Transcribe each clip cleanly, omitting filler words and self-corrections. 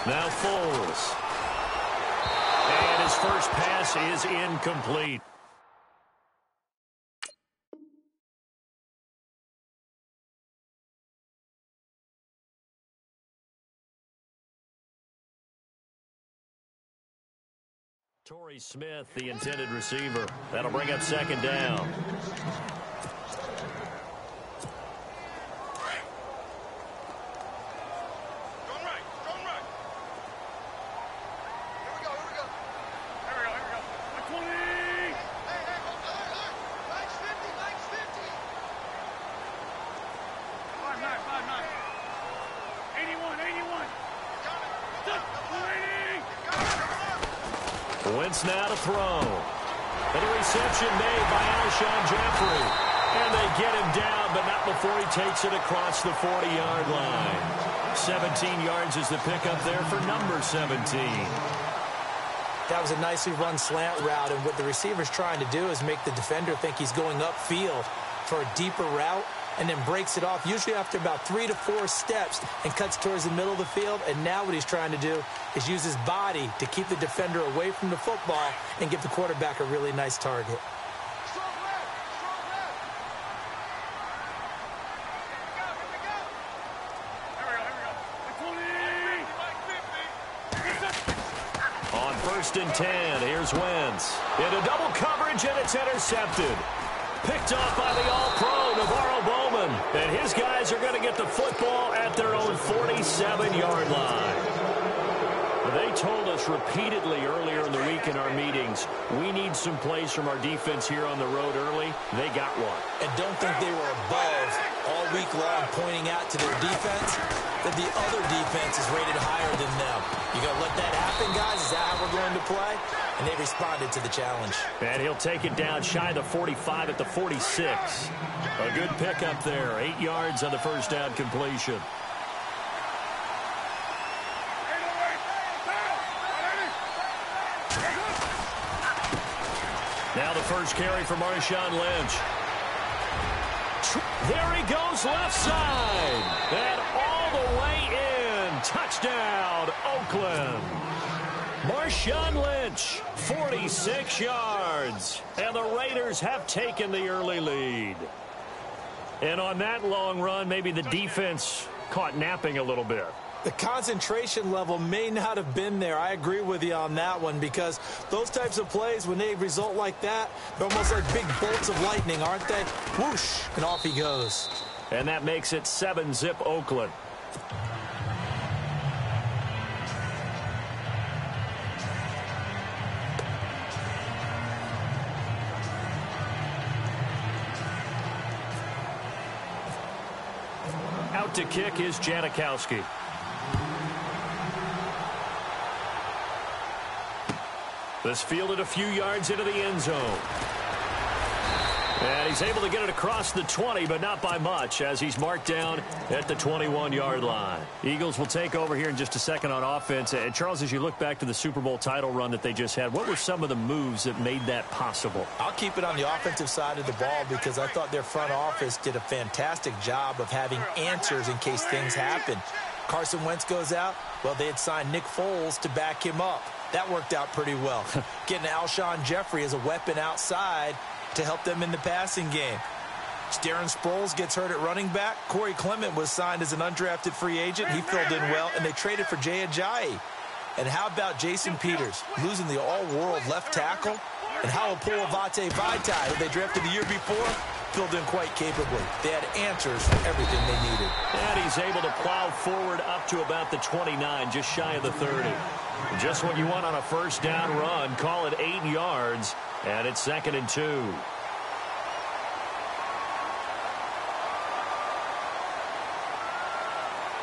Now Foles. And his first pass is incomplete. Torrey Smith, the intended receiver. That'll bring up second down. Wentz now to throw. And a reception made by Alshon Jeffrey. And they get him down, but not before he takes it across the 40-yard line. 17 yards is the pickup there for number 17. That was a nicely run slant route, and what the receiver's trying to do is make the defender think he's going upfield for a deeper route, and then breaks it off, usually after about 3 to 4 steps, and cuts towards the middle of the field. And now what he's trying to do is use his body to keep the defender away from the football and give the quarterback a really nice target. On 1st and 10, here's Wentz. Into double coverage, and it's intercepted. Picked off by the All-Pro, Navarro Bowman. And his guys are going to get the football at their own 47-yard line. They told us repeatedly earlier in the week in our meetings, we need some plays from our defense here on the road early. They got one. And don't think they were above all week long pointing out to their defense that the other defense is rated higher than them. You going to let that happen, guys? Is that how we're going to play? And they responded to the challenge. And he'll take it down shy of the 45 at the 46. A good pickup there. 8 yards on the first down completion. Now the first carry for Marshawn Lynch. There he goes left side. And all the way in. Touchdown, Oakland. Marshawn Lynch, 46 yards. And the Raiders have taken the early lead. And on that long run, maybe the defense caught napping a little bit. The concentration level may not have been there. I agree with you on that one, because those types of plays, when they result like that, they're almost like big bolts of lightning, aren't they? Whoosh, and off he goes. And that makes it 7-zip Oakland. Out to kick is Janikowski. This fielded a few yards into the end zone. And he's able to get it across the 20, but not by much, as he's marked down at the 21-yard line. Eagles will take over here in just a second on offense. And Charles, as you look back to the Super Bowl title run that they just had, what were some of the moves that made that possible? I'll keep it on the offensive side of the ball, because I thought their front office did a fantastic job of having answers in case things happen. Carson Wentz goes out. Well, they had signed Nick Foles to back him up. That worked out pretty well. Getting Alshon Jeffrey as a weapon outside to help them in the passing game. Darren Sproles gets hurt at running back. Corey Clement was signed as an undrafted free agent. He filled in well, and they traded for Jay Ajayi. And how about Jason Peters losing the all-world left tackle? And how Pulavate Vaitai, who they drafted the year before, filled in quite capably. They had answers for everything they needed. And he's able to plow forward up to about the 29, just shy of the 30. Just what you want on a first down run. Call it 8 yards, and it's 2nd and 2.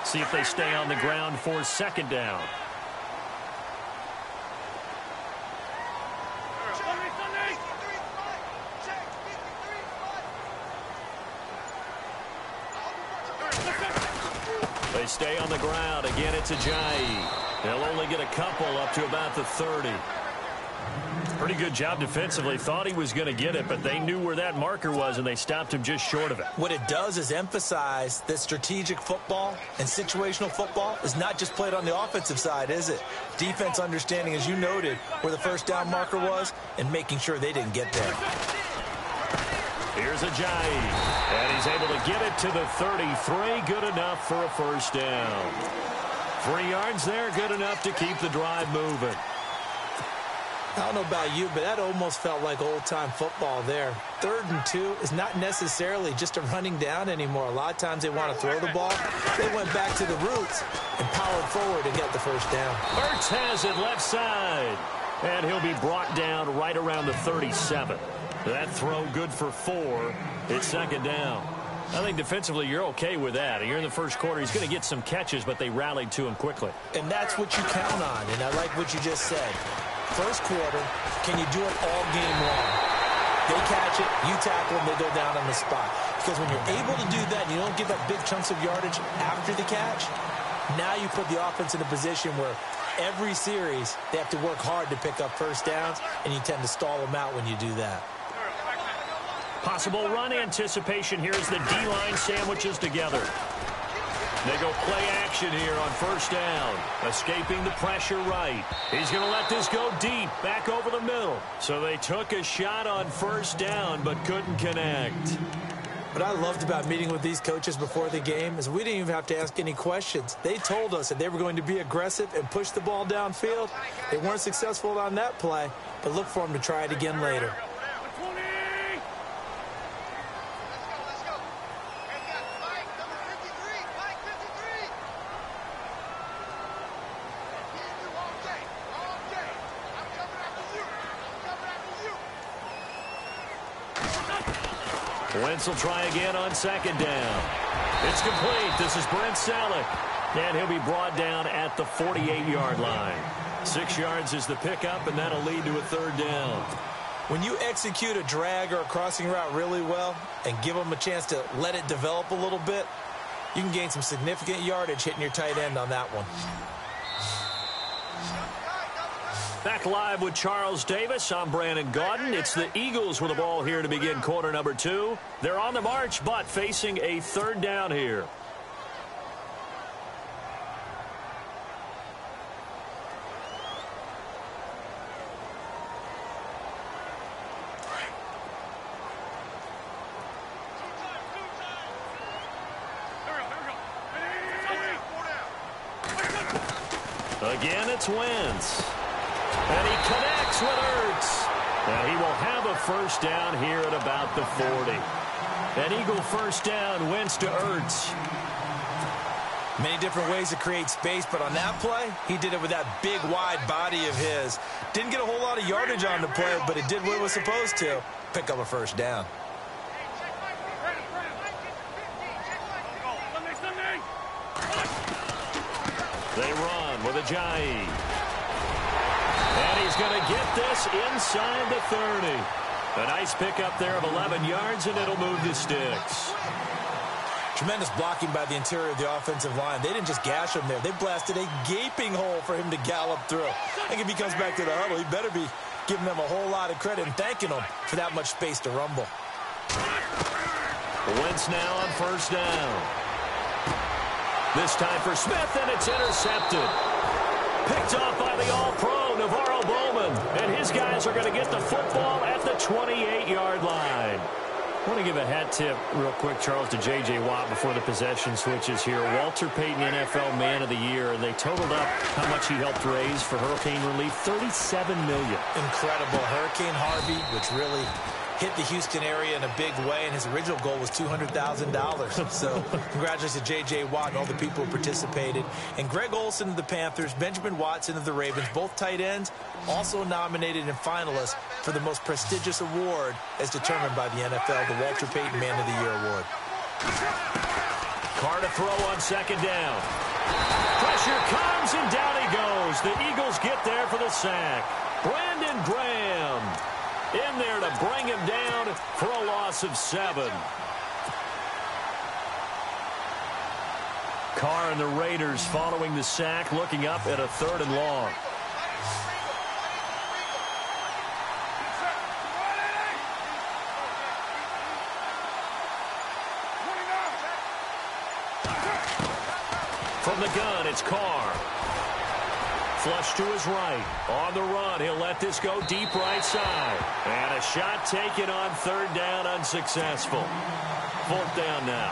See if they stay on the ground for 2nd down. They stay on the ground. Again, it's Ajayi. They'll only get a couple up to about the 30. Pretty good job defensively. Thought he was going to get it, but they knew where that marker was, and they stopped him just short of it. What it does is emphasize that strategic football and situational football is not just played on the offensive side, is it? Defense understanding, as you noted, where the first down marker was and making sure they didn't get there. Here's Ajayi, and he's able to get it to the 33. Good enough for a first down. 3 yards there, good enough to keep the drive moving. I don't know about you, but that almost felt like old-time football there. 3rd and 2 is not necessarily just a running down anymore. A lot of times they want to throw the ball. They went back to the roots and powered forward and got the first down. Ertz has it left side, and he'll be brought down right around the 37. That throw good for 4. It's 2nd down. I think defensively you're okay with that. You're in the first quarter. He's going to get some catches, but they rallied to him quickly. And that's what you count on, and I like what you just said. First quarter, can you do it all game long? They catch it, you tackle them, they go down on the spot. Because when you're able to do that and you don't give up big chunks of yardage after the catch, now you put the offense in a position where every series they have to work hard to pick up first downs, and you tend to stall them out when you do that. Possible run anticipation here as the D-line sandwiches together. They go play action here on first down. Escaping the pressure right. He's going to let this go deep, back over the middle. So they took a shot on first down, but couldn't connect. What I loved about meeting with these coaches before the game is we didn't even have to ask any questions. They told us that they were going to be aggressive and push the ball downfield. They weren't successful on that play, but look for them to try it again later. Wentz will try again on 2nd down. It's complete. This is Brent Selleck. And he'll be brought down at the 48-yard line. 6 yards is the pickup, and that'll lead to a 3rd down. When you execute a drag or a crossing route really well and give them a chance to let it develop a little bit, you can gain some significant yardage hitting your tight end on that one. Back live with Charles Davis. I'm Brandon Gaudin. It's the Eagles with the ball here to begin quarter number 2. They're on the march, but facing a 3rd down here. Again, it's Wentz. And he connects with Ertz. And he will have a first down here at about the 40. An Eagle first down, Wentz to Ertz. Many different ways to create space, but on that play, he did it with that big, wide body of his. Didn't get a whole lot of yardage on the play, but it did what it was supposed to. Pick up a first down. They run with Ajayi. And he's going to get this inside the 30. A nice pickup there of 11 yards, and it'll move the sticks. Tremendous blocking by the interior of the offensive line. They didn't just gash him there. They blasted a gaping hole for him to gallop through. I think if he comes back to the huddle, he better be giving them a whole lot of credit and thanking them for that much space to rumble. Wentz now on first down. This time for Smith, and it's intercepted. Picked off by the All-Pro, Navarro Bowman. And his guys are going to get the football at the 28-yard line. I want to give a hat tip real quick, Charles, to J.J. Watt before the possession switches here. Walter Payton, NFL Man of the Year, and they totaled up how much he helped raise for hurricane relief, $37 million. Incredible. Hurricane Harvey, which really hit the Houston area in a big way, and his original goal was $200,000. So congratulations to J.J. Watt and all the people who participated. And Greg Olsen of the Panthers, Benjamin Watson of the Ravens, both tight ends, also nominated and finalists for the most prestigious award as determined by the NFL, the Walter Payton Man of the Year Award. Carr to throw on second down. Pressure comes, and down he goes. The Eagles get there for the sack. Brandon Graham in there to bring him down for a loss of 7. Carr and the Raiders following the sack, looking up at a 3rd and long. From the gun, it's Carr. Flush to his right. On the run, he'll let this go deep right side. And a shot taken on third down, unsuccessful. Fourth down now.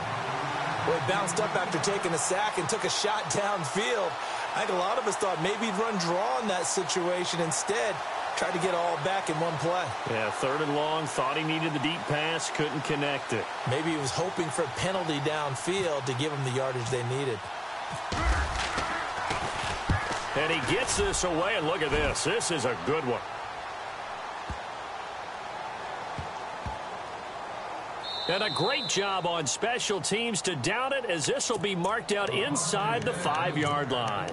Well, he bounced up after taking a sack and took a shot downfield. I think a lot of us thought maybe he'd run draw in that situation. Instead, tried to get all back in one play. Yeah, third and long, thought he needed the deep pass, couldn't connect it. Maybe he was hoping for a penalty downfield to give him the yardage they needed. And he gets this away, and look at this. This is a good one. And a great job on special teams to down it, as this will be marked out inside the 5-yard line.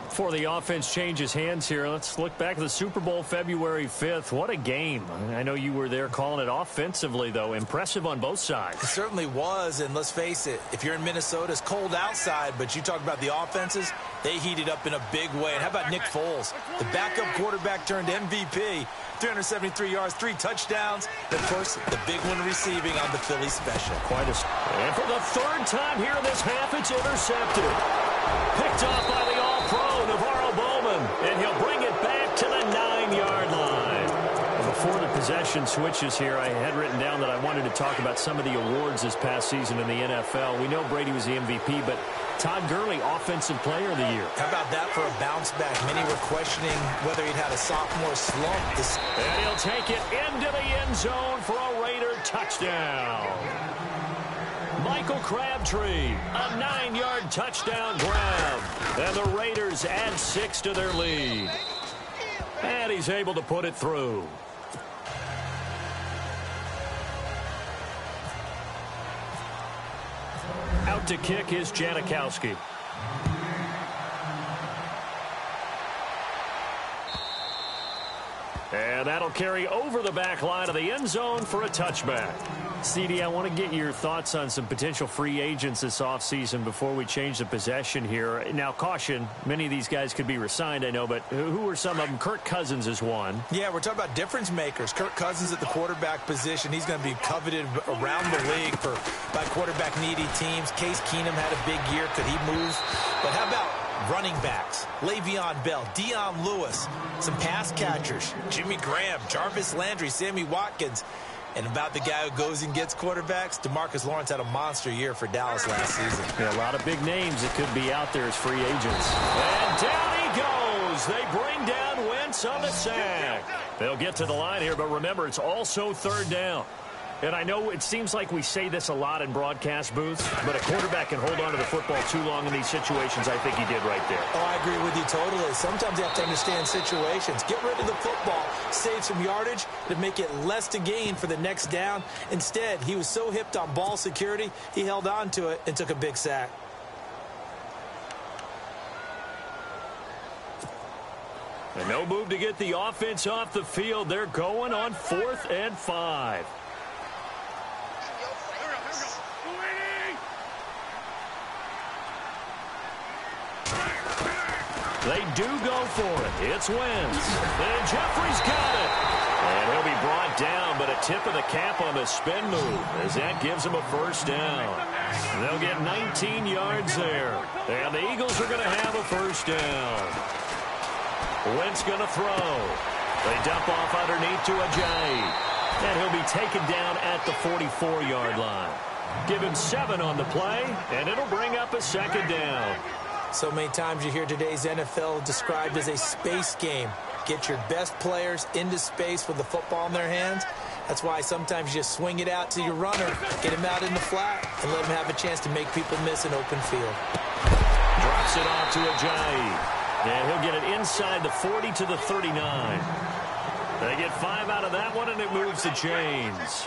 Before the offense changes hands here, let's look back at the Super Bowl February 5th. What a game. I know you were there calling it offensively, though. Impressive on both sides. It certainly was, and let's face it, if you're in Minnesota, it's cold outside, but you talk about the offenses, they heated up in a big way. And how about Nick Foles? The backup quarterback turned MVP, 373 yards, 3 touchdowns. And, of course, the big one receiving on the Philly special. And for the third time here in this half, it's intercepted. Picked off by the All-Pro, Bowman, and he'll bring it back to the 9-yard line. Before the possession switches here, I had written down that I wanted to talk about some of the awards this past season in the NFL. We know Brady was the MVP, but Todd Gurley, Offensive Player of the Year. How about that for a bounce back? Many were questioning whether he'd had a sophomore slump. And he'll take it into the end zone for a Raider touchdown. Michael Crabtree, a 9-yard touchdown grab. And the Raiders add 6 to their lead. And he's able to put it through. Out to kick is Janikowski. And that'll carry over the back line of the end zone for a touchback. CD, I want to get your thoughts on some potential free agents this offseason before we change the possession here. Now, caution, many of these guys could be re-signed, I know, but who are some of them? Kirk Cousins is one. Yeah, we're talking about difference makers. Kirk Cousins at the quarterback position. He's going to be coveted around the league by quarterback-needy teams. Case Keenum had a big year. Could he move? But how about running backs? Le'Veon Bell, Dion Lewis, some pass catchers, Jimmy Graham, Jarvis Landry, Sammy Watkins. And about the guy who goes and gets quarterbacks, DeMarcus Lawrence had a monster year for Dallas last season. Yeah, a lot of big names that could be out there as free agents. And down he goes. They bring down Wentz on the sack. They'll get to the line here, but remember, it's also third down. And I know it seems like we say this a lot in broadcast booths, but a quarterback can hold on to the football too long in these situations. I think he did right there. Oh, I agree with you totally. Sometimes you have to understand situations. Get rid of the football, save some yardage to make it less to gain for the next down. Instead, he was so hipped on ball security, he held on to it and took a big sack. And no move to get the offense off the field. They're going on 4th and 5. They do go for it. It's Wentz. And Jeffrey's got it. And he'll be brought down, but a tip of the cap on the spin move, as that gives him a first down. They'll get 19 yards there. And the Eagles are going to have a first down. Wentz going to throw. They dump off underneath to Ajayi. And he'll be taken down at the 44-yard line. Give him 7 on the play, and it'll bring up a second down. So many times you hear today's NFL described as a space game. Get your best players into space with the football in their hands. That's why sometimes you just swing it out to your runner, get him out in the flat, and let him have a chance to make people miss an open field. Drops it off to Ajayi. And he'll get it inside the 40 to the 39. They get 5 out of that one, and it moves the chains.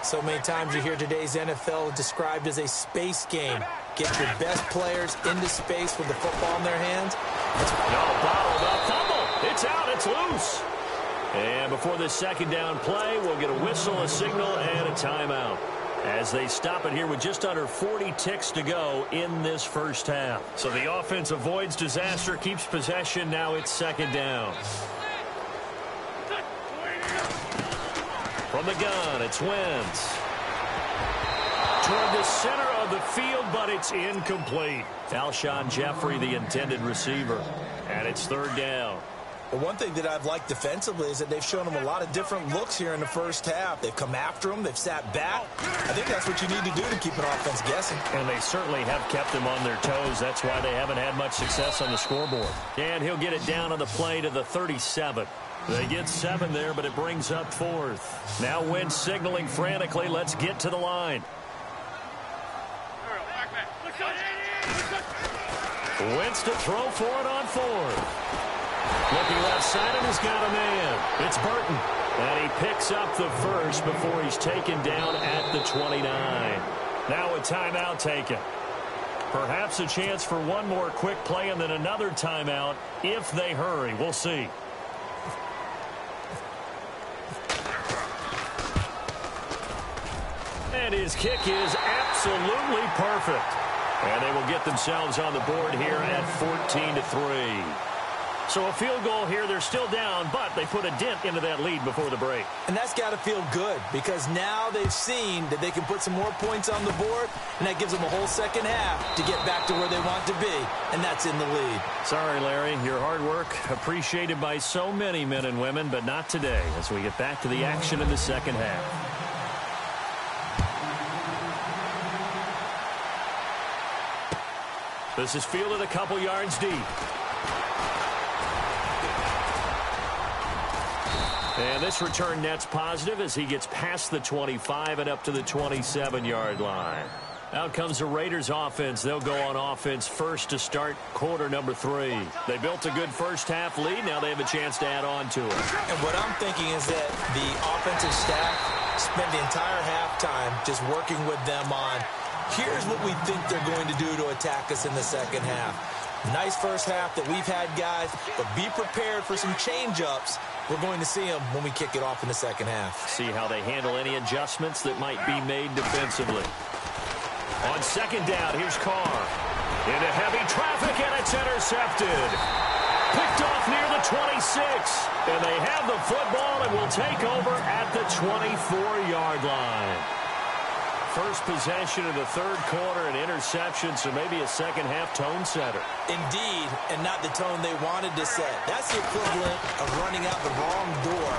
So many times you hear today's NFL described as a space game. Get your best players into space with the football in their hands. Bottled up fumble. It's out. It's loose. And before this second down play, we'll get a whistle, a signal, and a timeout, as they stop it here with just under 40 ticks to go in this first half. So the offense avoids disaster, keeps possession. Now it's second down. From the gun, it's Wentz. Toward the center of the field, but it's incomplete. Alshon Jeffrey, the intended receiver. And it's third down. Well, one thing that I've liked defensively is that they've shown them a lot of different looks here in the first half. They've come after them. They've sat back. I think that's what you need to do to keep an offense guessing. And they certainly have kept them on their toes. That's why they haven't had much success on the scoreboard. And he'll get it down on the play to the 37. They get 7 there, but it brings up 4th. Now Wentz signaling frantically, let's get to the line. Wentz to throw for it on 4th. Looking left side, and he's got a man. It's Burton. And he picks up the first before he's taken down at the 29. Now a timeout taken. Perhaps a chance for one more quick play and then another timeout if they hurry. We'll see. And his kick is absolutely perfect. And they will get themselves on the board here at 14-3. So a field goal here, they're still down, but they put a dent into that lead before the break. And that's got to feel good because now they've seen that they can put some more points on the board, and that gives them a whole second half to get back to where they want to be, and that's in the lead. Sorry, Larry, your hard work appreciated by so many men and women, but not today as we get back to the action in the second half. This is fielded a couple yards deep. And this return net's positive as he gets past the 25 and up to the 27-yard line. Out comes the Raiders offense. They'll go on offense first to start quarter number 3. They built a good first half lead. Now they have a chance to add on to it. And what I'm thinking is that the offensive staff spent the entire halftime just working with them on, here's what we think they're going to do to attack us in the second half. Nice first half that we've had, guys, but be prepared for some change-ups. We're going to see them when we kick it off in the second half. See how they handle any adjustments that might be made defensively. On second down, here's Carr. Into heavy traffic, and it's intercepted. Picked off near the 26. And they have the football and will take over at the 24-yard line. First possession of the third quarter, an interception, so maybe a second-half tone setter. Indeed, and not the tone they wanted to set. That's the equivalent of running out the wrong door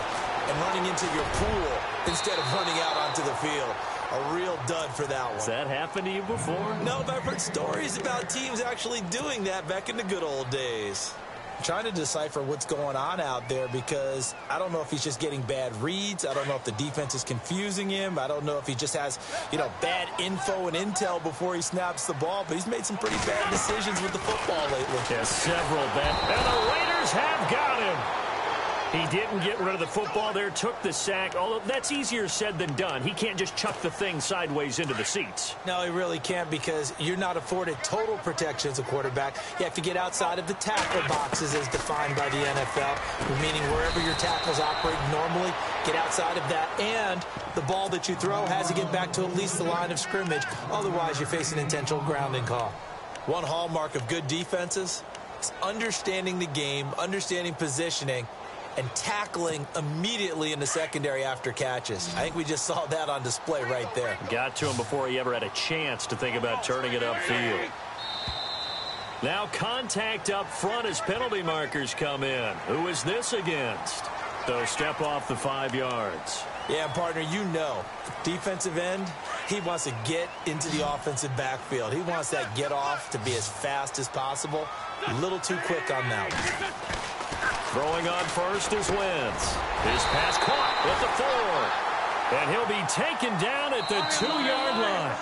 and running into your pool instead of running out onto the field. A real dud for that one. Has that happened to you before? No, but I've heard stories about teams actually doing that back in the good old days. I'm trying to decipher what's going on out there because I don't know if he's just getting bad reads. I don't know if the defense is confusing him. I don't know if he just has, bad info and intel before he snaps the ball. But he's made some pretty bad decisions with the football lately. Yeah, several bad. And the Raiders have got him. He didn't get rid of the football there, took the sack. Although that's easier said than done. He can't just chuck the thing sideways into the seats. No, he really can't because you're not afforded total protection as a quarterback. You have to get outside of the tackle boxes as defined by the NFL, meaning wherever your tackles operate normally, get outside of that. And the ball that you throw has to get back to at least the line of scrimmage. Otherwise, you face an intentional grounding call. One hallmark of good defenses is understanding the game, understanding positioning, and tackling immediately in the secondary after catches. I think we just saw that on display right there. Got to him before he ever had a chance to think about turning it upfield. Now contact up front as penalty markers come in. Who is this against? So step off the 5 yards. Yeah, partner, defensive end, he wants to get into the offensive backfield. He wants that get off to be as fast as possible. A little too quick on that one. Throwing on first is Wentz. His pass caught at the 4. And he'll be taken down at the 2-yard line.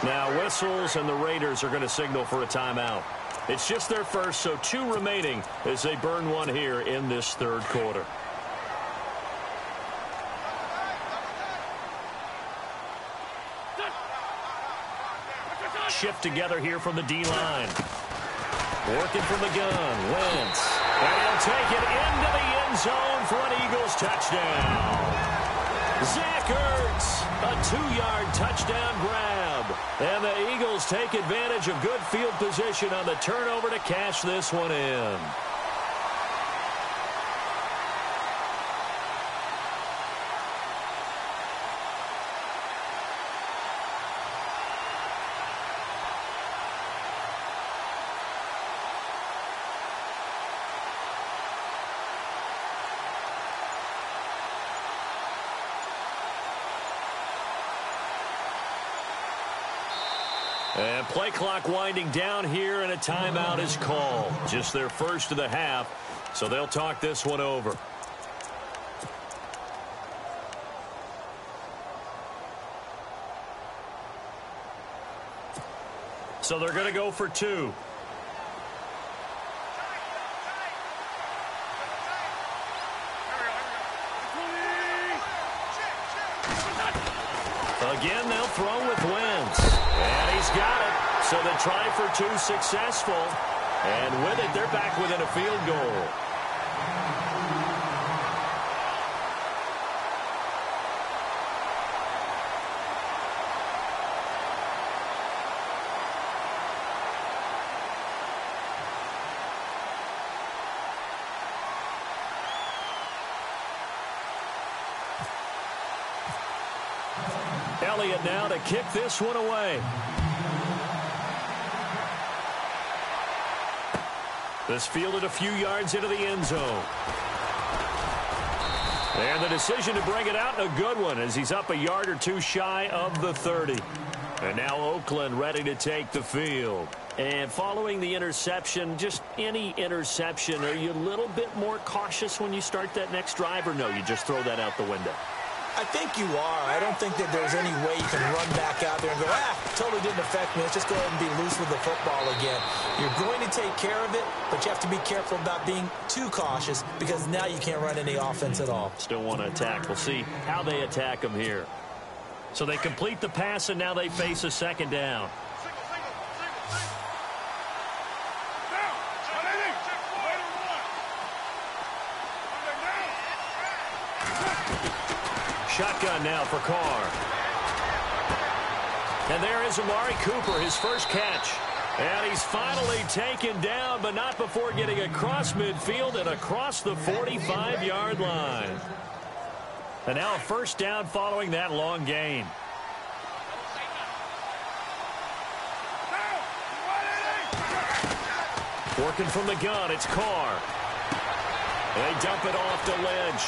Now whistles, and the Raiders are going to signal for a timeout. It's just their first, so 2 remaining as they burn one here in this third quarter. Shift together here from the D-line. Working from the gun, Wentz. And he'll take it into the end zone for an Eagles touchdown. Zach Ertz, a 2-yard touchdown grab. And the Eagles take advantage of good field position on the turnover to cash this one in. And play clock winding down here, and a timeout is called. Just their first of the half, so they'll talk this one over. So they're going to go for two. Again, they'll throw with Wentz. And he's got it. So they try for two, successful. And with it, they're back within a field goal. Elliott now to kick this one away. This fielded a few yards into the end zone. And the decision to bring it out, a good one, as he's up a yard or two shy of the 30. And now Oakland ready to take the field. And following the interception, just any interception, are you a little bit more cautious when you start that next drive, or no, you just throw that out the window? I think you are. I don't think that there's any way you can run back out there and go, totally didn't affect me. Let's just go ahead and be loose with the football again. You're going to take care of it, but you have to be careful about being too cautious because now you can't run any offense at all. Still want to attack. We'll see how they attack them here. So they complete the pass, and now they face a second down. Shotgun now for Carr. And there is Amari Cooper, his first catch. And he's finally taken down, but not before getting across midfield and across the 45-yard line. And now a first down following that long gain. Working from the gun, it's Carr. They dump it off to Lynch.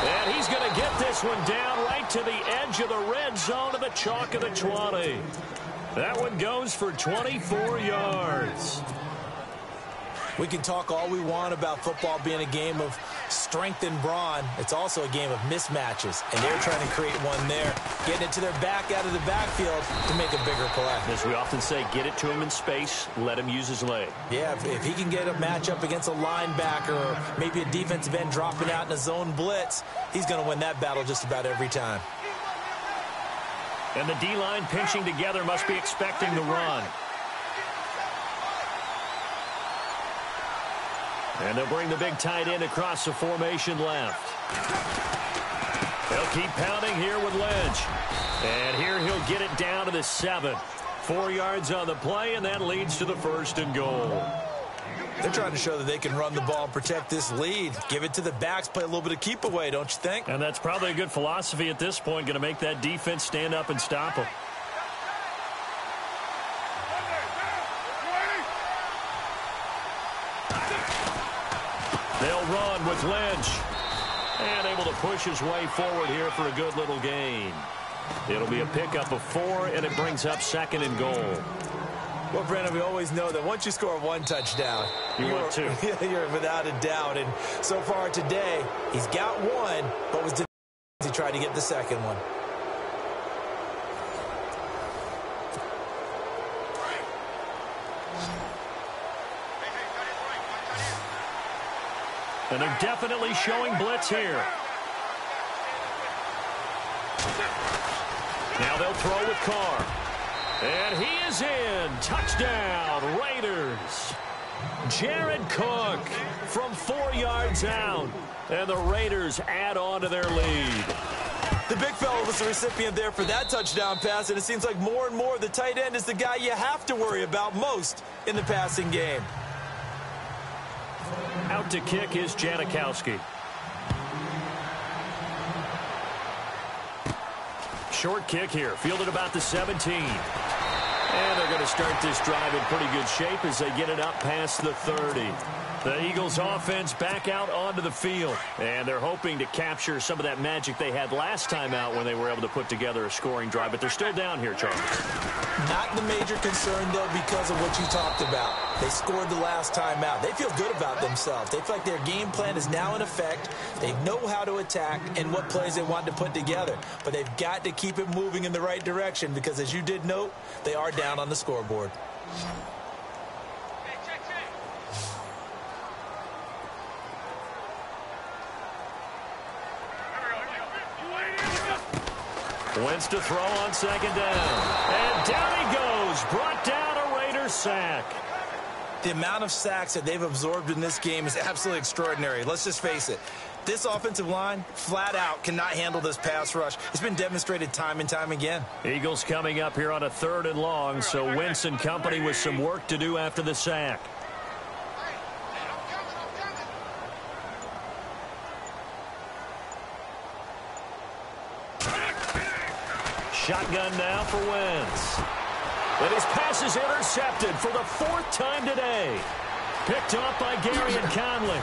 And he's going to get this one down right to the edge of the red zone of the chalk of the 20. That one goes for 24 yards. We can talk all we want about football being a game of strength and brawn. It's also a game of mismatches, and they're trying to create one there, getting it to their back out of the backfield to make a bigger play. As we often say, get it to him in space, let him use his leg. Yeah, if he can get a matchup against a linebacker or maybe a defensive end dropping out in a zone blitz, he's going to win that battle just about every time. And the D-line pinching together must be expecting the run. And they'll bring the big tight end across the formation left. They'll keep pounding here with Lynch. And here he'll get it down to the 7. 4 yards on the play, and that leads to the 1st and goal. They're trying to show that they can run the ball and protect this lead. Give it to the backs, play a little bit of keep away, don't you think? And that's probably a good philosophy at this point, going to make that defense stand up and stop them. They'll run with Lynch. And able to push his way forward here for a good little gain. It'll be a pickup of 4, and it brings up 2nd and goal. Well, Brandon, we always know that once you score one touchdown, you're 2. You're without a doubt. And so far today, he's got one, but was denied as he tried to get the second one. And they're definitely showing blitz here. Now they'll throw with Carr. And he is in. Touchdown, Raiders. Jared Cook from 4 yards out. And the Raiders add on to their lead. The big fella was the recipient there for that touchdown pass, and it seems like more and more the tight end is the guy you have to worry about most in the passing game. Out to kick is Janikowski. Short kick here, fielded about the 17. And they're going to start this drive in pretty good shape as they get it up past the 30. The Eagles offense back out onto the field. And they're hoping to capture some of that magic they had last time out when they were able to put together a scoring drive. But they're still down here, Charles. Not the major concern, though, because of what you talked about. They scored the last time out. They feel good about themselves. They feel like their game plan is now in effect. They know how to attack and what plays they want to put together. But they've got to keep it moving in the right direction because, as you did note, they are down on the scoreboard. Wentz to throw on second down. And down he goes. Brought down a Raiders sack. The amount of sacks that they've absorbed in this game is absolutely extraordinary. Let's just face it. This offensive line, flat out, cannot handle this pass rush. It's been demonstrated time and time again. Eagles coming up here on a 3rd and long, so Wentz and company with some work to do after the sack. Shotgun now for Wentz. And his pass is intercepted for the 4th time today. Picked off by Gary and Conley.